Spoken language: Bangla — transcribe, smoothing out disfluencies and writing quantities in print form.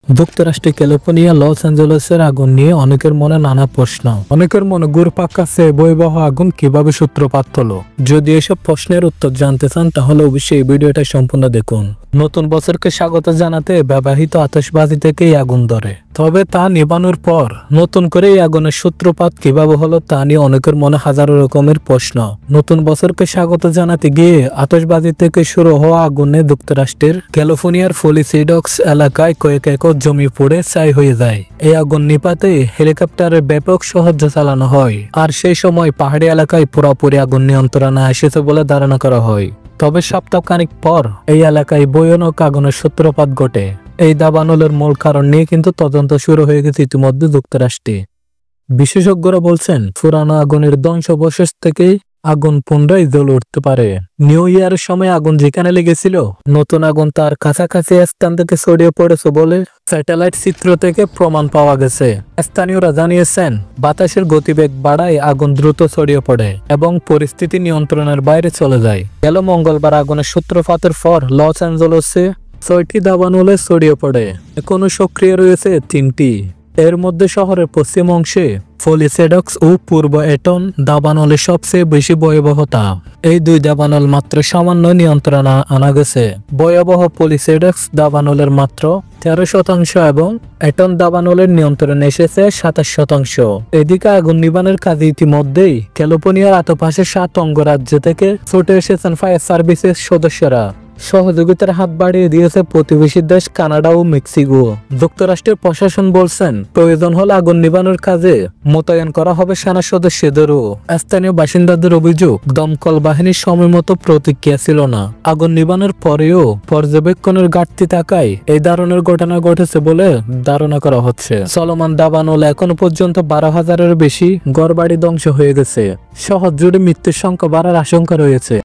যুক্তরাষ্ট্রের ক্যালিফোর্নিয়া লস অ্যাঞ্জেলেসের আগুন নিয়ে অনেকের মনে নানা প্রশ্ন। অনেকের মনে ঘুরপাক খাচ্ছে ভয়াবহ আগুন কিভাবে সূত্রপাত হলো। যদি এসব প্রশ্নের উত্তর জানতে চান তাহলে অবশ্যই এই ভিডিওটা সম্পূর্ণ দেখুন। নতুন বছরকে স্বাগত জানাতে ব্যবহৃত আতশবাজি থেকেই আগুন ধরে, তবে তা নিভানোর পর নতুন করে এই আগুনের সূত্রপাত কিভাবে হলো তা নিয়ে অনেকের মনে হাজারো রকমের প্রশ্ন। নতুন বছরকে স্বাগত জানাতে গিয়ে আতশবাজি থেকে শুরু হওয়া আগুনে যুক্তরাষ্ট্রের ক্যালিফোর্নিয়ার ফলিসিডক্স এলাকায় কয়েক একর জমি পুড়ে ছাই হয়ে যায়। এই আগুন নিপাতে হেলিকপ্টারের ব্যাপক সাহায্য চালানো হয়, আর সেই সময় পাহাড়ি এলাকায় পুরোপুরি আগুন নিয়ন্ত্রণে এসেছে বলে ধারণা করা হয়। তবে সপ্তাহখানিক পর এই এলাকায় ভয়ানক আগুনের সূত্রপাত ঘটে। এই দাবানলের মূল কারণ নিয়ে কিন্তু তদন্ত শুরু হয়ে গেছে ইতিমধ্যে যুক্তরাষ্ট্রে। বিশেষজ্ঞরা বলছেন পুরানো আগুনের ধ্বংসাবশেষ থেকেই আগুন পুনরায় জ্বলে উঠতে পারে। নিউ ইয়ারের সময় আগুন যেখানে লেগেছিল, নতুন আগুন তার কাছাকাছি স্থান থেকে ছড়িয়ে পড়েছে বলে স্যাটেলাইট চিত্র থেকে প্রমাণ পাওয়া গেছে। স্থানীয়রা জানিয়েছেন বাতাসের গতিবেগ বাড়ায় আগুন দ্রুত ছড়িয়ে পড়ে এবং পরিস্থিতি নিয়ন্ত্রণের বাইরে চলে যায়। গেল মঙ্গলবার আগুনের সূত্রপাতের পর লস অ্যাঞ্জেলেসে 6টি দাবানলে ছড়িয়ে পড়ে। এখনো সক্রিয় রয়েছে 3টি। এর মধ্যে শহরের পশ্চিম অংশে ফলিসেডক্স ও পূর্ব এটন দাবানলে সবচেয়ে বেশি ভয়াবহতা। এই দুই দাবানল মাত্র সামান্য নিয়ন্ত্রণে আনা গেছে। ভয়াবহ ফলিসেডক্স দাবানলের মাত্র 13% এবং এটন দাবানলের নিয়ন্ত্রণে এসেছে 27%। এদিকে আগুন নিবানের কাজে ইতিমধ্যেই ক্যালিফোর্নিয়ার আশেপাশে 7 অঙ্গরাজ্য থেকে ছুটে এসেছেন ফায়ার সার্ভিসের সদস্যরা। সহযোগিতার হাত বাড়িয়ে দিয়েছে প্রতিবেশী দেশ কানাডা ও মেক্সিকো। যুক্তরাষ্ট্রের প্রশাসন বলছেন প্রয়োজন হলে আগুন নিবানোর কাজে মোতায়েন করা হবে সেনা সদস্যদেরও। স্থানীয় বাসিন্দাদের অভিযোগ, দমকল বাহিনীর সময় মতো প্রতিক্রিয়া ছিল না। আগুন নিবানোর পরেও পর্যবেক্ষণের ঘাটতি থাকায় এই ধরনের ঘটনা ঘটেছে বলে ধারণা করা হচ্ছে। চলমান দাবানল এখনো পর্যন্ত 12,000-এর বেশি ঘরবাড়ি ধ্বংস হয়ে গেছে। শহর জুড়ে মৃত্যুর সংখ্যা বাড়ার আশঙ্কা রয়েছে।